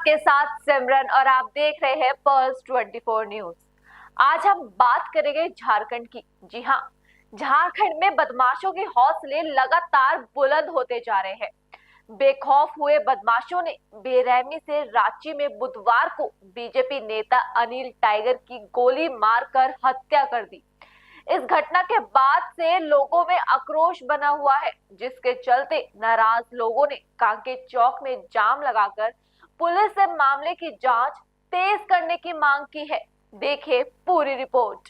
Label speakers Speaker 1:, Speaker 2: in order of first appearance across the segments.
Speaker 1: आपके साथ सिमरन और आप देख रहे हैं पल्स 24 न्यूज। आज हम बात करेंगे झारखंड की। जी हाँ, झारखंड में बदमाशों के हौसले लगातार बुलंद होते जा रहे हैं। बेखौफ हुए बदमाशों ने बेरहमी से रांची में बुधवार को बीजेपी नेता अनिल टाइगर की गोली मारकर हत्या कर दी। इस घटना के बाद से लोगों में आक्रोश बना हुआ है, जिसके चलते नाराज लोगों ने कांके चौक में जाम लगाकर पुलिस से मामले की जांच तेज करने की मांग की है। देखिए पूरी रिपोर्ट।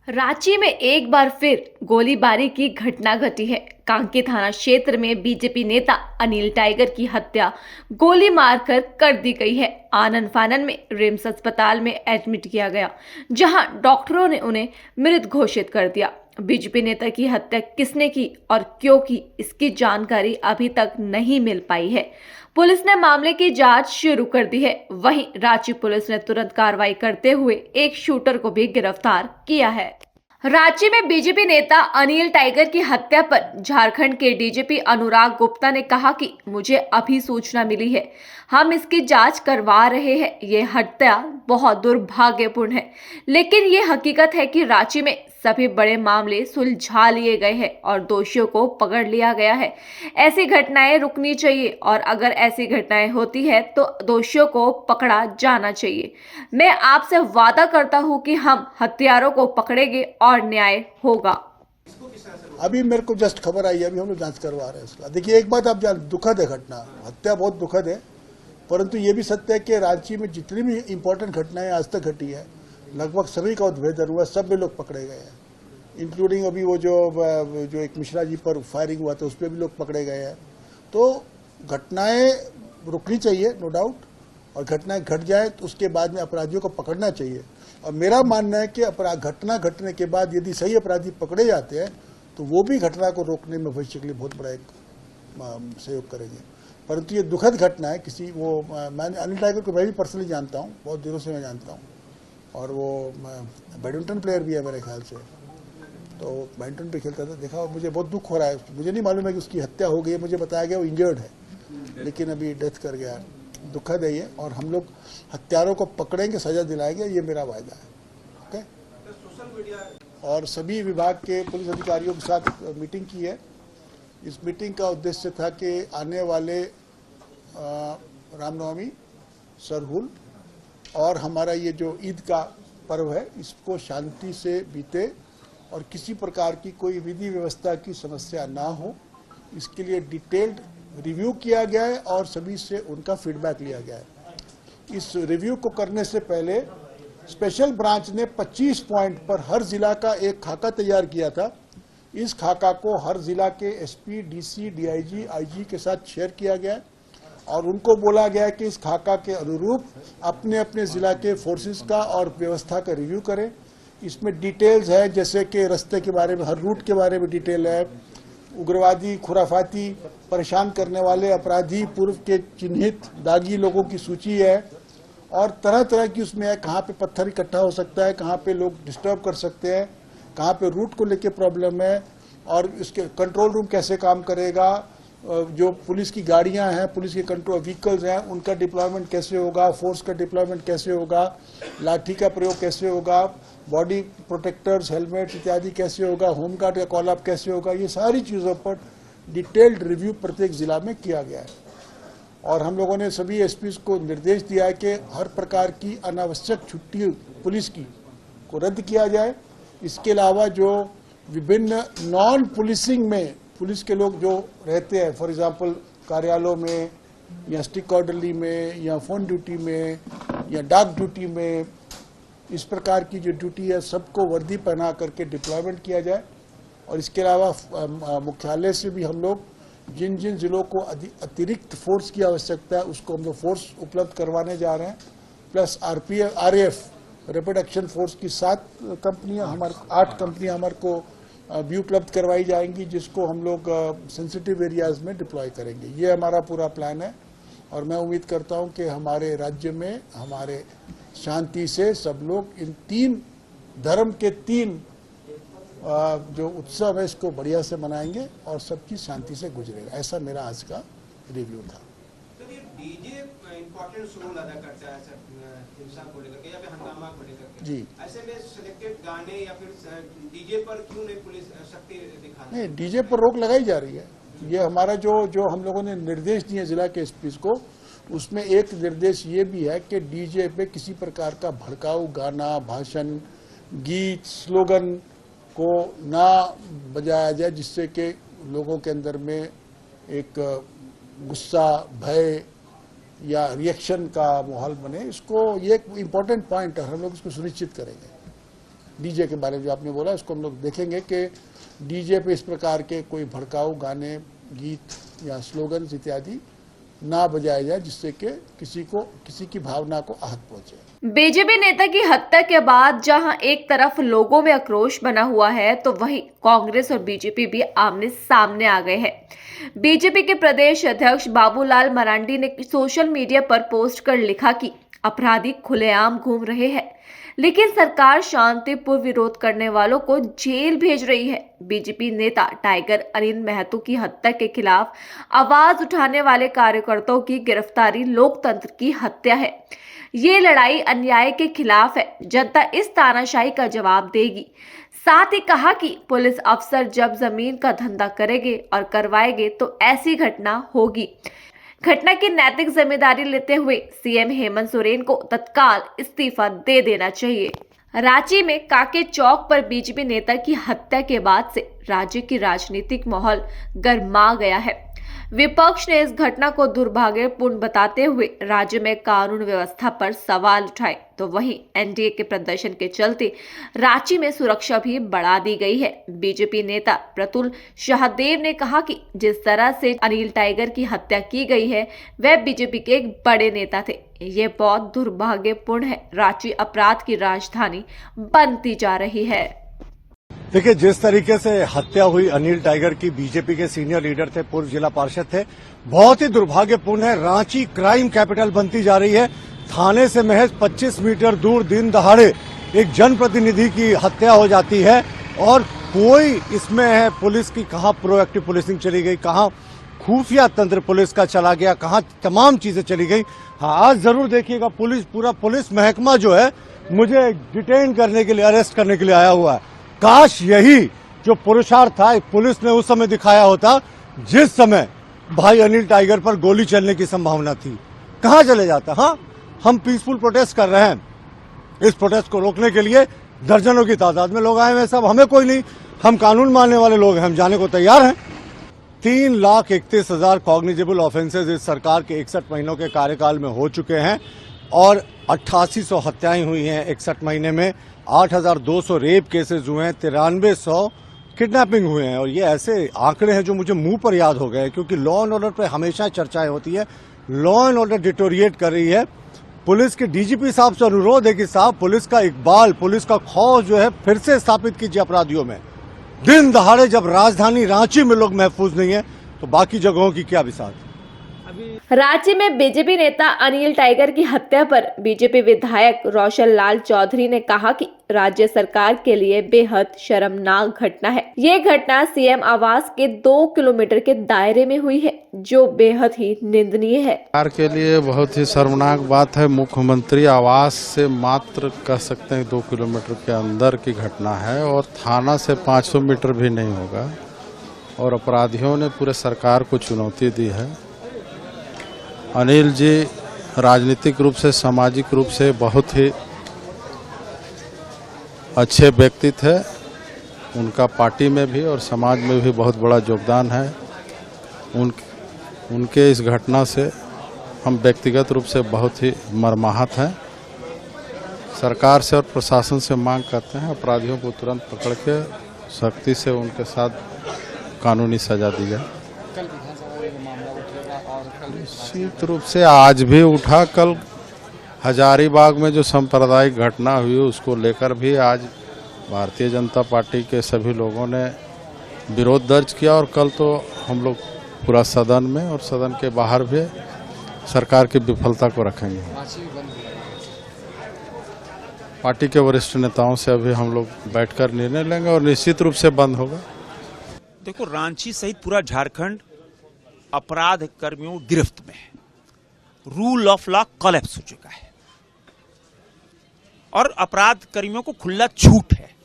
Speaker 2: रांची में एक बार फिर गोलीबारी की घटना घटी है। कांके थाना क्षेत्र में बीजेपी नेता अनिल टाइगर की हत्या गोली मारकर कर दी गई है। आनन फानन में रिम्स अस्पताल में एडमिट किया गया, जहां डॉक्टरों ने उन्हें मृत घोषित कर दिया। बीजेपी नेता की हत्या किसने की और क्यों की, इसकी जानकारी अभी तक नहीं मिल पाई है। पुलिस ने मामले की जांच शुरू कर दी है। वहीं रांची पुलिस ने तुरंत कार्रवाई करते हुए एक शूटर को भी गिरफ्तार किया है। रांची में बीजेपी नेता अनिल टाइगर की हत्या पर झारखंड के डीजीपी अनुराग गुप्ता ने कहा कि मुझे अभी सूचना मिली है, हम इसकी जांच करवा रहे हैं। ये हत्या बहुत दुर्भाग्यपूर्ण है, लेकिन ये हकीकत है कि रांची में सभी बड़े मामले सुलझा लिए गए हैं और दोषियों को पकड़ लिया गया है। ऐसी घटनाएं रुकनी चाहिए और अगर ऐसी घटनाएं होती है तो दोषियों को पकड़ा जाना चाहिए। मैं आपसे वादा करता हूं कि हम हत्यारों को पकड़ेंगे और न्याय होगा।
Speaker 3: अभी मेरे को जस्ट खबर आई है, अभी हम लोग जांच करवा रहे हैं इसका। देखिए, एक बात आप जान, दुखद है घटना, हत्या बहुत दुखद है, परंतु ये भी सत्य है कि रांची में जितनी भी इम्पोर्टेंट घटनाएं आज तक घटी है, लगभग सभी का उद्भेदन हुआ, सब में लोग पकड़े गए हैं, इंक्लूडिंग अभी वो जो एक मिश्रा जी पर फायरिंग हुआ था उस पर भी लोग पकड़े गए हैं। तो घटनाएं रुकनी चाहिए, नो डाउट, और घटनाएं घट जाए तो उसके बाद में अपराधियों को पकड़ना चाहिए। और मेरा मानना है कि घटना घटने के बाद यदि सही अपराधी पकड़े जाते हैं तो वो भी घटना को रोकने में भविष्य के लिए बहुत बड़ा एक सहयोग करेंगे। परंतु ये दुखद घटना है। मैंने अनिल टाइगर को मैं भी पर्सनली जानता हूँ, बहुत दिनों से मैं जानता हूँ, और वो बैडमिंटन प्लेयर भी है मेरे ख्याल से, तो बैडमिंटन पे खेलता था, देखा। मुझे बहुत दुख हो रहा है, मुझे नहीं मालूम है कि उसकी हत्या हो गई है, मुझे बताया गया वो इंजर्ड है, लेकिन अभी डेथ कर गया। दुखद है ये, और हम लोग हत्यारों को पकड़ेंगे, सजा दिलाएंगे, ये मेरा वायदा है। ओके। और सभी विभाग के पुलिस अधिकारियों के साथ मीटिंग की है। इस मीटिंग का उद्देश्य था कि आने वाले रामनवमी, सरहुल और हमारा ये जो ईद का पर्व है, इसको शांति से बीते और किसी प्रकार की कोई विधि व्यवस्था की समस्या ना हो, इसके लिए डिटेल्ड रिव्यू किया गया है और सभी से उनका फीडबैक लिया गया है। इस रिव्यू को करने से पहले स्पेशल ब्रांच ने 25 पॉइंट पर हर जिला का एक खाका तैयार किया था। इस खाका को हर जिला के एसपी, डीसी, डीआईजी, आईजी के साथ शेयर किया गया है और उनको बोला गया है कि इस खाका के अनुरूप अपने अपने जिला के फोर्सेस का और व्यवस्था का रिव्यू करें। इसमें डिटेल्स है, जैसे कि रास्ते के बारे में, हर रूट के बारे में डिटेल है, उग्रवादी, खुराफाती, परेशान करने वाले अपराधी, पूर्व के चिन्हित दागी लोगों की सूची है और तरह तरह की उसमें है, कहाँ पे पत्थर इकट्ठा हो सकता है, कहाँ पे लोग डिस्टर्ब कर सकते हैं, कहाँ पे रूट को लेके प्रॉब्लम है और इसके कंट्रोल रूम कैसे काम करेगा, जो पुलिस की गाड़ियां हैं, पुलिस के कंट्रोल व्हीकल्स हैं, उनका डिप्लॉयमेंट कैसे होगा, फोर्स का डिप्लॉयमेंट कैसे होगा, लाठी का प्रयोग कैसे होगा, बॉडी प्रोटेक्टर्स, हेलमेट इत्यादि कैसे होगा, होमगार्ड का कॉल अप कैसे होगा, ये सारी चीज़ों पर डिटेल्ड रिव्यू प्रत्येक जिला में किया गया है। और हम लोगों ने सभी एसपी को निर्देश दिया है कि हर प्रकार की अनावश्यक छुट्टी पुलिस की को रद्द किया जाए। इसके अलावा जो विभिन्न नॉन पुलिसिंग में पुलिस के लोग जो रहते हैं, फॉर एग्जांपल कार्यालयों में या स्टिक ऑर्डरली में या फोन ड्यूटी में या डाक ड्यूटी में, इस प्रकार की जो ड्यूटी है सबको वर्दी पहना करके डिप्लॉयमेंट किया जाए। और इसके अलावा मुख्यालय से भी हम लोग जिन जिन जिलों को अतिरिक्त फोर्स की आवश्यकता है उसको हम लोग फोर्स उपलब्ध करवाने जा रहे हैं। Plus RAF rapid action force की 8 कंपनियां हमारे को भी उपलब्ध करवाई जाएंगी, जिसको हम लोग सेंसिटिव एरियाज में डिप्लॉय करेंगे। ये हमारा पूरा प्लान है और मैं उम्मीद करता हूं कि हमारे राज्य में हमारे शांति से सब लोग इन 3 धर्म के 3 जो उत्सव है इसको बढ़िया से मनाएंगे और सब चीज शांति से गुजरेगा। ऐसा मेरा आज का रिव्यू था।
Speaker 4: तो ये डीजे इम्पोर्टेंट रोल अदा करता है सर हिंसा को लेकर के या फिर हंगामा को लेकर के।
Speaker 3: जी।
Speaker 4: ऐसे में सिलेक्टेड गाने या फिर डीजे पर क्यों नहीं पुलिस सख्ती दिखाती?
Speaker 3: नहीं, डीजे पर रोक लगाई जा रही है। ये हमारा जो हम लोगों ने निर्देश दिए जिला के एसपी को, उसमें एक निर्देश ये भी है कि डीजे पे किसी प्रकार का भड़काऊ गाना, भाषण, गीत, स्लोगन को ना बजाया जाए, जिससे कि लोगों के अंदर में एक गुस्सा, भय या रिएक्शन का माहौल बने। इसको ये एक इम्पोर्टेंट पॉइंट है, हम लोग इसको सुनिश्चित करेंगे। डीजे के बारे में जो आपने बोला, इसको हम लोग देखेंगे कि डीजे पे इस प्रकार के कोई भड़काऊ गाने, गीत या स्लोगन्स इत्यादि ना बजाया जाए, जिससे कि किसी की भावना को आहत पहुंचे।
Speaker 2: बीजेपी नेता की हत्या के बाद जहां एक तरफ लोगों में आक्रोश बना हुआ है, तो वहीं कांग्रेस और बीजेपी भी आमने सामने आ गए हैं। बीजेपी के प्रदेश अध्यक्ष बाबूलाल मरांडी ने सोशल मीडिया पर पोस्ट कर लिखा कि अपराधी खुलेआम घूम रहे हैं, लेकिन सरकार शांतिपूर्ण विरोध करने वालों को जेल भेज रही है। बीजेपी नेता टाइगर अनिल महतो की हत्या के खिलाफ आवाज उठाने वाले कार्यकर्ताओं की गिरफ्तारी लोकतंत्र की हत्या है। ये लड़ाई अन्याय के खिलाफ है। जनता इस तानाशाही का जवाब देगी। साथ ही कहा कि पुलिस अफसर जब जमीन का धंधा करेंगे और करवाएंगे तो ऐसी घटना होगी। घटना की नैतिक जिम्मेदारी लेते हुए सीएम हेमंत सोरेन को तत्काल इस्तीफा दे देना चाहिए। रांची में काके चौक पर बीजेपी नेता की हत्या के बाद से राज्य की राजनीतिक माहौल गर्मा गया है। विपक्ष ने इस घटना को दुर्भाग्यपूर्ण बताते हुए राज्य में कानून व्यवस्था पर सवाल उठाए, तो वहीं एनडीए के प्रदर्शन के चलते रांची में सुरक्षा भी बढ़ा दी गई है। बीजेपी नेता प्रतुल शाहदेव ने कहा कि जिस तरह से अनिल टाइगर की हत्या की गई है, वह बीजेपी के एक बड़े नेता थे। ये बहुत दुर्भाग्यपूर्ण है। रांची अपराध की राजधानी बनती जा रही है।
Speaker 5: देखिए, जिस तरीके से हत्या हुई अनिल टाइगर की, बीजेपी के सीनियर लीडर थे, पूर्व जिला पार्षद थे, बहुत ही दुर्भाग्यपूर्ण है। रांची क्राइम कैपिटल बनती जा रही है। थाने से महज 25 मीटर दूर दिन दहाड़े एक जनप्रतिनिधि की हत्या हो जाती है और कोई इसमें है पुलिस की कहां प्रोएक्टिव पुलिसिंग चली गई, कहां खुफिया तंत्र पुलिस का चला गया, कहां तमाम चीजें चली गई। हाँ, आज जरूर देखिएगा पूरा पुलिस महकमा जो है मुझे डिटेन करने के लिए, अरेस्ट करने के लिए आया हुआ है। काश यही जो पुरुषार्थ था पुलिस ने उस समय दिखाया होता जिस समय भाई अनिल टाइगर पर गोली चलने की संभावना थी। कहां चले जाता। हाँ, हम पीसफुल प्रोटेस्ट कर रहे हैं। इस प्रोटेस्ट को रोकने के लिए दर्जनों की तादाद में लोग आए हुए हैं। सब हमें कोई नहीं, हम कानून मानने वाले लोग हैं, हम जाने को तैयार हैं। 3,31,000 कॉग्निजेबल ऑफेंसेज इस सरकार के 61 महीनों के कार्यकाल में हो चुके हैं और 8800 हत्याएं हुई हैं 61 महीने में। 8,200 रेप केसेस हुए हैं, 9300 किडनैपिंग हुए हैं। और ये ऐसे आंकड़े हैं जो मुझे मुंह पर याद हो गए, क्योंकि लॉ एंड ऑर्डर पे हमेशा चर्चाएं होती है। लॉ एंड ऑर्डर डिटोरिएट कर रही है। पुलिस के डीजीपी साहब से अनुरोध है कि साहब पुलिस का इकबाल, पुलिस का खौफ जो है फिर से स्थापित कीजिए अपराधियों में। दिन दहाड़े जब राजधानी रांची में लोग महफूज नहीं है तो बाकी जगहों की क्या बिसात।
Speaker 2: रांची में बीजेपी नेता अनिल टाइगर की हत्या पर बीजेपी विधायक रोशन लाल चौधरी ने कहा कि राज्य सरकार के लिए बेहद शर्मनाक घटना है। ये घटना सीएम आवास के 2 किलोमीटर के दायरे में हुई है, जो बेहद ही निंदनीय है।
Speaker 6: सरकार के लिए बहुत ही शर्मनाक बात है। मुख्यमंत्री आवास से मात्र कह सकते हैं 2 किलोमीटर के अंदर की घटना है और थाना से 500 मीटर भी नहीं होगा और अपराधियों ने पूरे सरकार को चुनौती दी है। अनिल जी राजनीतिक रूप से, सामाजिक रूप से बहुत ही अच्छे व्यक्ति थे। उनका पार्टी में भी और समाज में भी बहुत बड़ा योगदान है। उनके इस घटना से हम व्यक्तिगत रूप से बहुत ही मर्माहत हैं। सरकार से और प्रशासन से मांग करते हैं अपराधियों को तुरंत पकड़ के सख्ती से उनके साथ कानूनी सजा दी जाए। निश्चित रूप से आज भी उठा। कल हजारीबाग में जो सांप्रदायिक घटना हुई उसको लेकर भी आज भारतीय जनता पार्टी के सभी लोगों ने विरोध दर्ज किया और कल तो हम लोग पूरा सदन में और सदन के बाहर भी सरकार की विफलता को रखेंगे। पार्टी के वरिष्ठ नेताओं से अभी हम लोग बैठकर निर्णय लेंगे और निश्चित रूप से बंद होगा।
Speaker 7: देखो, रांची सहित पूरा झारखंड अपराध कर्मियों गिरफ्त में है। रूल ऑफ लॉ कोलैप्स हो चुका है और अपराध कर्मियों को खुला छूट है।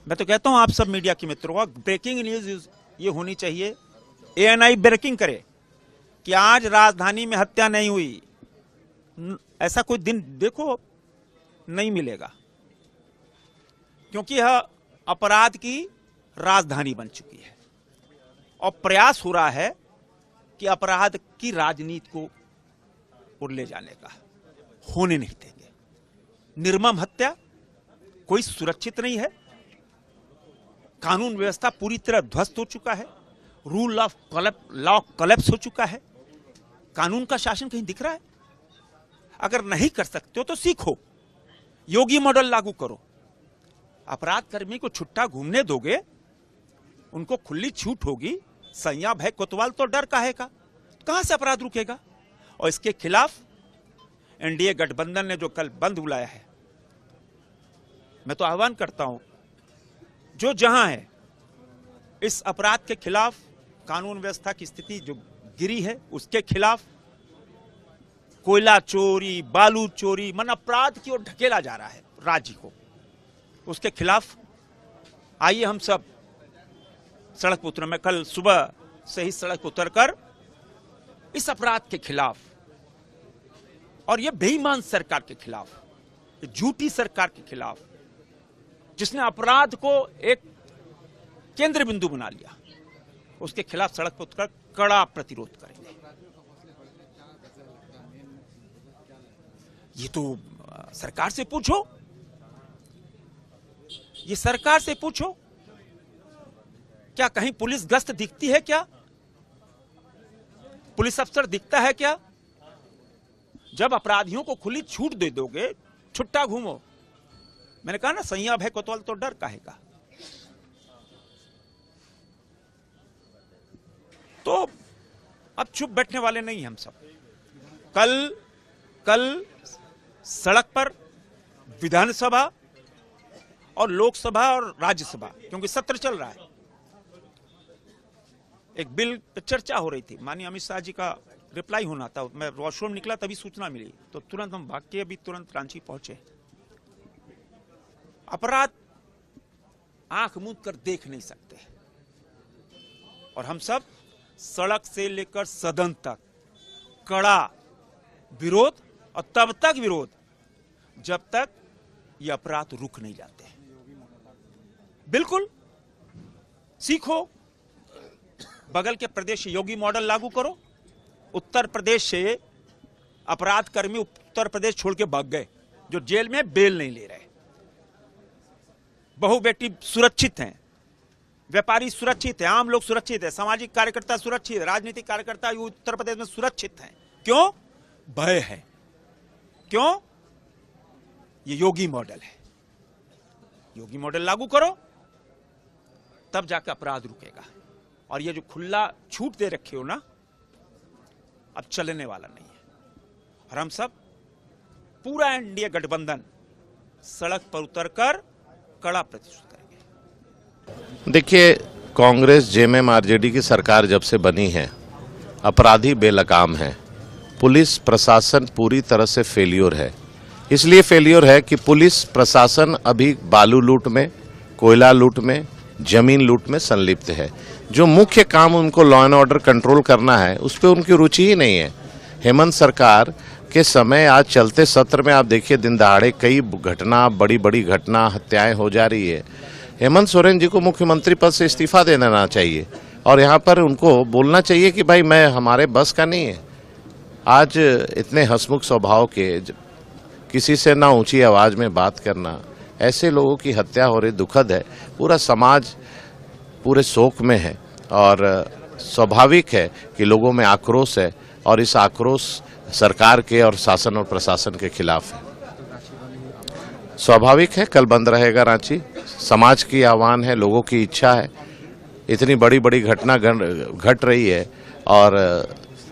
Speaker 7: मैं तो कहता हूं आप सब मीडिया के मित्रों को, ब्रेकिंग न्यूज ये होनी चाहिए, ANI ब्रेकिंग करे कि आज राजधानी में हत्या नहीं हुई। ऐसा कोई दिन देखो नहीं मिलेगा, क्योंकि यह अपराध की राजधानी बन चुकी है और प्रयास हो रहा है कि अपराध की राजनीति को और ले जाने का। होने नहीं देंगे। निर्मम हत्या, कोई सुरक्षित नहीं है, कानून व्यवस्था पूरी तरह ध्वस्त हो चुका है, रूल ऑफ लॉ कोलैप्स हो चुका है, कानून का शासन कहीं दिख रहा है? अगर नहीं कर सकते हो तो सीखो, योगी मॉडल लागू करो। अपराध कर्मी को छुट्टा घूमने दोगे, उनको खुली छूट होगी, सैया भय कोतवाल तो डर काहे का? कहां से अपराध रुकेगा? और इसके खिलाफ NDA गठबंधन ने जो कल बंद बुलाया है, मैं तो आह्वान करता हूं, जो जहां है इस अपराध के खिलाफ, कानून व्यवस्था की स्थिति जो गिरी है उसके खिलाफ, कोयला चोरी, बालू चोरी, मन अपराध की ओर ढकेला जा रहा है राज्य को, उसके खिलाफ आइए हम सब सड़क पर उतरे। मैं कल सुबह से ही सड़क पर उतरकर इस अपराध के खिलाफ और ये बेईमान सरकार के खिलाफ, ये झूठी सरकार के खिलाफ, जिसने अपराध को एक केंद्र बिंदु बना लिया, उसके खिलाफ सड़क पर उतरकर कड़ा प्रतिरोध करेंगे। ये तो सरकार से पूछो, ये सरकार से पूछो, क्या कहीं पुलिस गश्त दिखती है क्या? पुलिस अफसर दिखता है क्या? जब अपराधियों को खुली छूट दे दोगे, छुट्टा घूमो। मैंने कहा ना, सैया भय कोतवाल तो डर काहे का? तो अब चुप बैठने वाले नहीं हम सब। कल सड़क पर विधानसभा और लोकसभा और राज्यसभा, क्योंकि सत्र चल रहा है, एक बिल पर चर्चा हो रही थी, माननीय अमित शाह जी का रिप्लाई होना था। मैं वॉशरूम निकला तभी सूचना मिली, तो तुरंत हम भाग के अभी तुरंत रांची पहुंचे। अपराध आंख मूंद कर देख नहीं सकते और हम सब सड़क से लेकर सदन तक कड़ा विरोध, और तब तक विरोध जब तक ये अपराध रुक नहीं जाते। बिल्कुल सीखो, बगल के प्रदेश से योगी मॉडल लागू करो। उत्तर प्रदेश से अपराध कर्मी उत्तर प्रदेश छोड़ के भाग गए, जो जेल में बेल नहीं ले रहे। बहु बेटी सुरक्षित हैं, व्यापारी सुरक्षित है, आम लोग सुरक्षित है, सामाजिक कार्यकर्ता सुरक्षित है, राजनीतिक कार्यकर्ता उत्तर प्रदेश में सुरक्षित हैं। क्यों? भय है। क्यों? ये योगी मॉडल है। योगी मॉडल लागू करो, तब जाकर अपराध रुकेगा। और ये जो खुला छूट दे रखे हो ना, अब चलने वाला नहीं है। और हम सब पूरा NDA गठबंधन सड़क पर उतरकर कड़ा प्रतिरोध करेंगे।
Speaker 8: देखिए, कांग्रेस JMM RJD की सरकार जब से बनी है, अपराधी बेलगाम है, पुलिस प्रशासन पूरी तरह से फेल्योर है। इसलिए फेल्योर है कि पुलिस प्रशासन अभी बालू लूट में, कोयला लूट में, जमीन लूट में संलिप्त है। जो मुख्य काम उनको लॉ एंड ऑर्डर कंट्रोल करना है, उस पर उनकी रुचि ही नहीं है। हेमंत सरकार के समय आज चलते सत्र में आप देखिए, दिन दहाड़े कई घटना, बड़ी बड़ी घटना, हत्याएं हो जा रही है। हेमंत सोरेन जी को मुख्यमंत्री पद से इस्तीफा दे देना चाहिए और यहाँ पर उनको बोलना चाहिए कि भाई मैं, हमारे बस का नहीं है। आज इतने हंसमुख स्वभाव के, किसी से ना ऊंची आवाज में बात करना, ऐसे लोगों की हत्या हो रही दुखद है। पूरा समाज पूरे शोक में है और स्वाभाविक है कि लोगों में आक्रोश है और इस आक्रोश सरकार के और शासन और प्रशासन के खिलाफ है। स्वाभाविक है, कल बंद रहेगा रांची। समाज की आह्वान है, लोगों की इच्छा है। इतनी बड़ी बड़ी घटना घट रही है और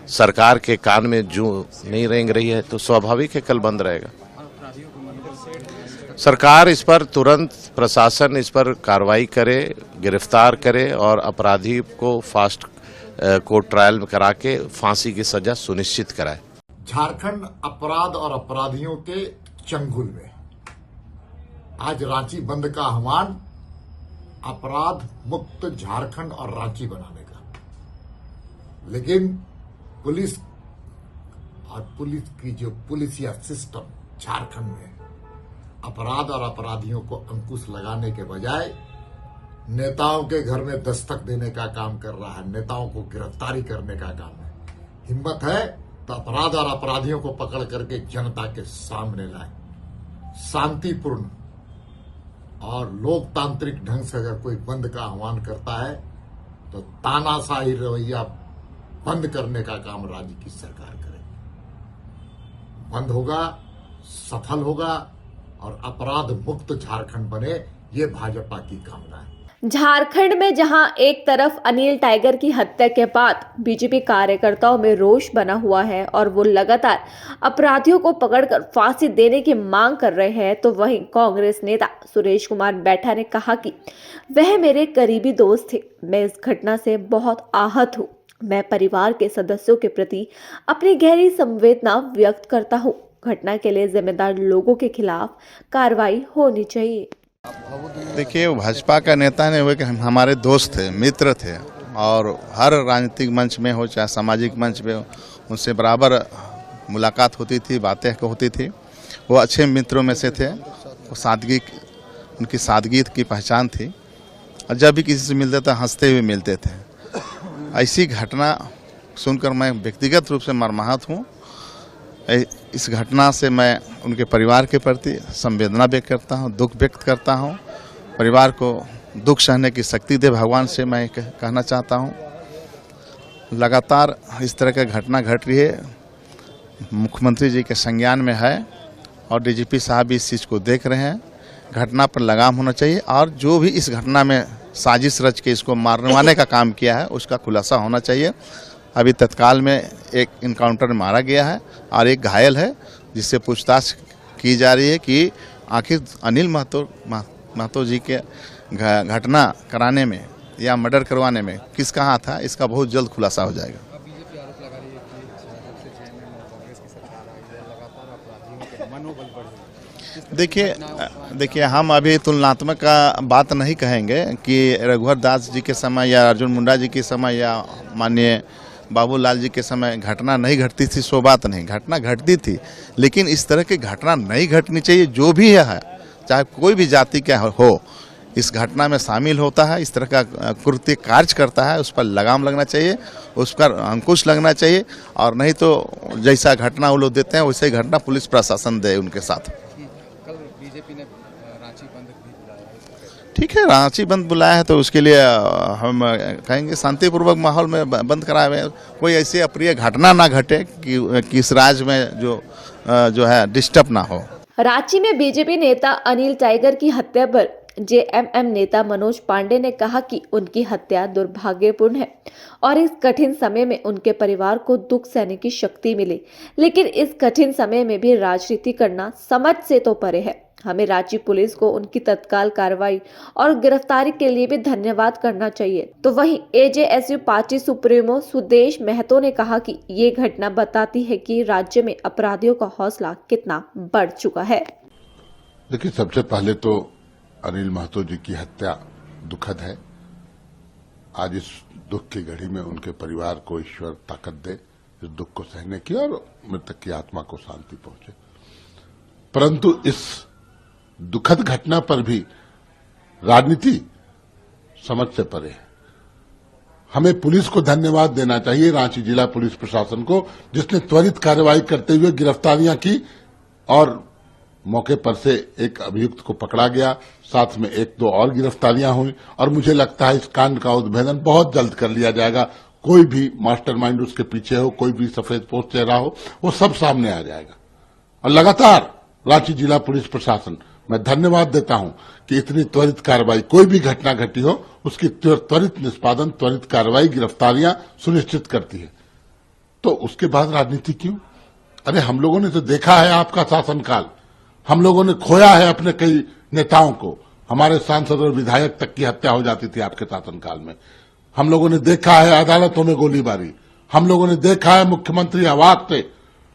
Speaker 8: सरकार के कान में जूं नहीं रेंग रही है, तो स्वाभाविक है कल बंद रहेगा। सरकार इस पर तुरंत, प्रशासन इस पर कार्रवाई करे, गिरफ्तार करे और अपराधी को फास्ट को ट्रायल में करा के फांसी की सजा सुनिश्चित कराए।
Speaker 9: झारखंड अपराध और अपराधियों के चंगुल में आज रांची बंद का आह्वान अपराध मुक्त झारखंड और रांची बनाने का, लेकिन पुलिस और पुलिस की जो पुलिसिया सिस्टम झारखंड में अपराध और अपराधियों को अंकुश लगाने के बजाय नेताओं के घर में दस्तक देने का काम कर रहा है, नेताओं को गिरफ्तारी करने का काम है। हिम्मत है तो अपराध और अपराधियों को पकड़ करके जनता के सामने लाए। शांतिपूर्ण और लोकतांत्रिक ढंग से अगर कोई बंद का आह्वान करता है तो तानाशाही रवैया बंद करने का काम राज्य की सरकार करे। बंद होगा, सफल होगा और अपराध मुक्त झारखंड बने, ये भाजपा की कामना है।
Speaker 2: झारखंड में जहां एक तरफ अनिल टाइगर की हत्या के बाद बीजेपी कार्यकर्ताओं में रोष बना हुआ है और वो लगातार अपराधियों को पकड़कर फांसी देने की मांग कर रहे हैं, तो वहीं कांग्रेस नेता सुरेश कुमार बैठा ने कहा कि वह मेरे करीबी दोस्त थे। मैं इस घटना से बहुत आहत हूं। मैं परिवार के सदस्यों के प्रति अपनी गहरी संवेदना व्यक्त करता हूं। घटना के लिए जिम्मेदार लोगों के खिलाफ कार्रवाई होनी चाहिए।
Speaker 6: देखिए, वो भाजपा का नेता ने हुए कि हमारे दोस्त थे, मित्र थे और हर राजनीतिक मंच में हो चाहे सामाजिक मंच में हो, उनसे बराबर मुलाकात होती थी, बातें होती थी। वो अच्छे मित्रों में से थे। वो सादगी, उनकी सादगी की पहचान थी और जब भी किसी से मिलते थे हंसते हुए मिलते थे। ऐसी घटना सुनकर मैं व्यक्तिगत रूप से मर्माहत हूँ। इस घटना से मैं उनके परिवार के प्रति संवेदना व्यक्त करता हूं, दुख व्यक्त करता हूं। परिवार को दुख सहने की शक्ति दे भगवान से मैं कहना चाहता हूं। लगातार इस तरह की घटना घट रही है, मुख्यमंत्री जी के संज्ञान में है और डीजीपी साहब भी इस चीज़ को देख रहे हैं। घटना पर लगाम होना चाहिए और जो भी इस घटना में साजिश रच के इसको मारने का काम किया है उसका खुलासा होना चाहिए। अभी तत्काल में एक इनकाउंटर मारा गया है और एक घायल है, जिससे पूछताछ की जा रही है कि आखिर अनिल महतो जी के घटना कराने में या मर्डर करवाने में किसका हाथ था, इसका बहुत जल्द खुलासा हो जाएगा। देखिए हम अभी तुलनात्मक का बात नहीं कहेंगे कि रघुवर दास जी के समय या अर्जुन मुंडा जी के समय या माननीय बाबूलाल जी के समय घटना नहीं घटती थी, सो बात नहीं, घटना घटती थी, लेकिन इस तरह की घटना नहीं घटनी चाहिए। जो भी है, चाहे कोई भी जाति का हो, इस घटना में शामिल होता है, इस तरह का कृत्य कार्य करता है, उस पर लगाम लगना चाहिए, उस पर अंकुश लगना चाहिए और नहीं तो जैसा घटना वो लोग देते हैं वैसे ही घटना पुलिस प्रशासन दे उनके साथ।
Speaker 10: कल बीजेपी ने रांची बंद भी बुलाया,
Speaker 6: ठीक है, रांची बंद बुलाया है तो उसके लिए हम कहेंगे शांतिपूर्वक माहौल में बंद कराए हुए, कोई ऐसी अप्रिय घटना ना घटे कि इस राज्य में जो है डिस्टर्ब ना हो।
Speaker 2: रांची में बीजेपी नेता अनिल टाइगर की हत्या पर जेएमएम नेता मनोज पांडे ने कहा कि उनकी हत्या दुर्भाग्यपूर्ण है और इस कठिन समय में उनके परिवार को दुख सहने की शक्ति मिली, लेकिन इस कठिन समय में भी राजनीति करना समझ से तो परे है। हमें रांची पुलिस को उनकी तत्काल कार्रवाई और गिरफ्तारी के लिए भी धन्यवाद करना चाहिए। तो वहीं एजेएसयू पार्टी सुप्रीमो सुदेश महतो ने कहा कि ये घटना बताती है कि राज्य में अपराधियों का हौसला कितना बढ़ चुका है।
Speaker 11: देखिए, सबसे पहले तो अनिल महतो जी की हत्या दुखद है। आज इस दुख की घड़ी में उनके परिवार को ईश्वर ताकत दे इस दुख को सहने की और मृतक की आत्मा को शांति पहुंचे। परंतु इस दुखद घटना पर भी राजनीति समझ से परे है। हमें पुलिस को धन्यवाद देना चाहिए, रांची जिला पुलिस प्रशासन को, जिसने त्वरित कार्रवाई करते हुए गिरफ्तारियां की और मौके पर से एक अभियुक्त को पकड़ा गया, साथ में एक दो और गिरफ्तारियां हुई और मुझे लगता है इस कांड का उद्भेदन बहुत जल्द कर लिया जाएगा। कोई भी मास्टरमाइंड उसके पीछे हो, कोई भी सफेद पोस्ट चेहरा हो, वो सब सामने आ जाएगा। और लगातार रांची जिला पुलिस प्रशासन, मैं धन्यवाद देता हूं कि इतनी त्वरित कार्रवाई, कोई भी घटना घटी हो उसकी त्वरित निष्पादन, त्वरित कार्रवाई, गिरफ्तारियां सुनिश्चित करती है। तो उसके बाद राजनीति क्यों? अरे हम लोगों ने तो देखा है आपका शासनकाल, हम लोगों ने खोया है अपने कई नेताओं को, हमारे सांसद और विधायक तक की हत्या हो जाती थी आपके शासनकाल में। हम लोगों ने देखा है अदालतों में गोलीबारी, हम लोगों ने देखा है मुख्यमंत्री आवास से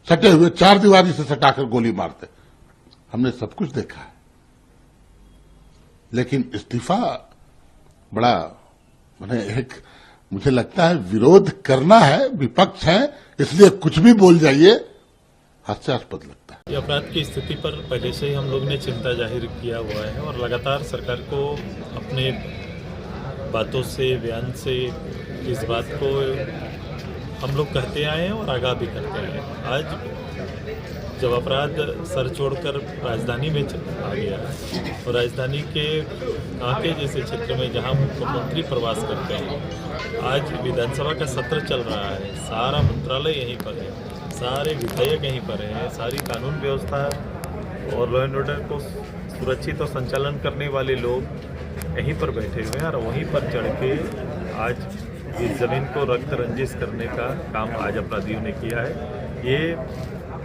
Speaker 11: सटे हुए चारदीवारी से सटाकर गोली मारते, हमने सब कुछ देखा है। लेकिन इस्तीफा बड़ा एक मुझे लगता है विरोध करना है, विपक्ष है इसलिए कुछ भी बोल जाइए, हास्यास्पद लगता है।
Speaker 12: ये अपराध की स्थिति पर पहले से ही हम लोग ने चिंता जाहिर किया हुआ है और लगातार सरकार को अपने बातों से, बयान से इस बात को हम लोग कहते आए हैं और आगाह भी करते आए हैं। आज जब अपराध सर छोड़कर राजधानी में आ गया और राजधानी के कांके जैसे क्षेत्र में जहां मुख्यमंत्री प्रवास करते हैं, आज विधानसभा का सत्र चल रहा है, सारा मंत्रालय यहीं पर है, सारे विधायक यहीं पर हैं, सारी कानून व्यवस्था और लॉ एंड ऑर्डर को सुरक्षित और संचालन करने वाले लोग यहीं पर बैठे हुए हैं और वहीं पर चढ़ के आज इस जमीन को रक्त रंजिश करने का काम आज अपराधियों ने किया है। ये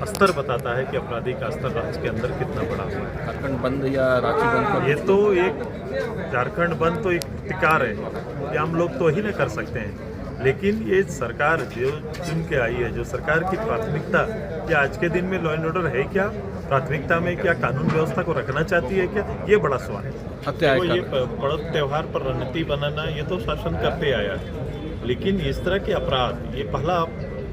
Speaker 12: स्तर बताता है कि अपराधी का स्तर राज्य के अंदर कितना बड़ा हुआ है।
Speaker 10: झारखंड बंद या रांची बंद,
Speaker 12: ये तो एक झारखंड बंद तो एक अधिकार है, ये हम लोग तो ही नहीं कर सकते हैं, लेकिन ये सरकार जो चुन के आई है, जो सरकार की प्राथमिकता क्या आज के दिन में लॉ एंड ऑर्डर है, क्या प्राथमिकता में क्या कानून व्यवस्था को रखना चाहती है क्या, ये बड़ा सवाल है। तो ये बड़ा त्योहार पर रणनीति बनाना ये तो शासन करते आया है, लेकिन इस तरह के अपराध ये पहला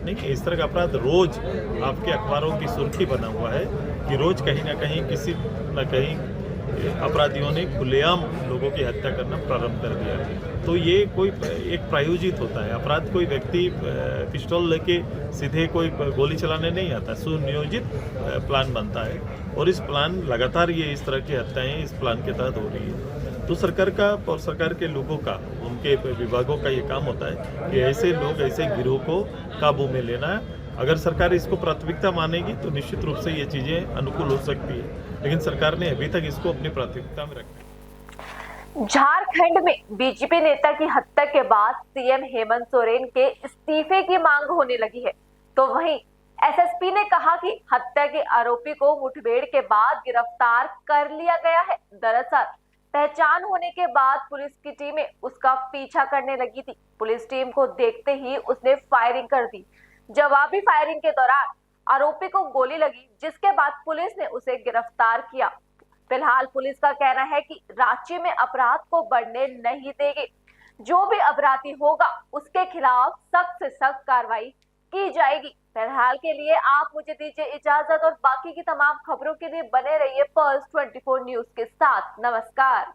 Speaker 12: नहीं, इस तरह का अपराध रोज आपके अखबारों की सुर्खी बना हुआ है कि रोज कहीं ना कहीं किसी न कहीं अपराधियों ने खुलेआम लोगों की हत्या करना प्रारंभ कर दिया है। तो ये कोई एक प्रायोजित होता है अपराध, कोई व्यक्ति पिस्टल लेके सीधे कोई गोली चलाने नहीं आता, सुनियोजित प्लान बनता है और इस प्लान लगातार ये इस तरह की हत्याएं इस प्लान के तहत हो रही है। तो सरकार का और सरकार के लोगों का, उनके विभागों का ये काम होता है कि ऐसे लोग, ऐसे गिरोह को काबू में लेना है। अगर सरकार इसको प्राथमिकता मानेगी तो निश्चित रूप से ये चीजें अनुकूल हो सकती है, लेकिन सरकार ने अभी तक इसको अपनी प्राथमिकता में रखा।
Speaker 1: झारखंड में बीजेपी नेता की हत्या के बाद सीएम हेमंत सोरेन के इस्तीफे की मांग होने लगी है, तो वहीं एसएसपी ने कहा कि हत्या के आरोपी को मुठभेड़ के बाद गिरफ्तार कर लिया गया है। दरअसल पहचान होने के बाद पुलिस की टीमें उसका पीछा करने लगी थी। पुलिस टीम को देखते ही उसने फायरिंग कर दी। जवाबी फायरिंग के दौरान आरोपी को गोली लगी, जिसके बाद पुलिस ने उसे गिरफ्तार किया। फिलहाल पुलिस का कहना है कि रांची में अपराध को बढ़ने नहीं देंगे, जो भी अपराधी होगा उसके खिलाफ सख्त से सख्त कार्रवाई की जाएगी। फिलहाल के लिए आप मुझे दीजिए इजाजत और बाकी की तमाम खबरों के लिए बने रहिए पर्ल्स 24 न्यूज के साथ। नमस्कार।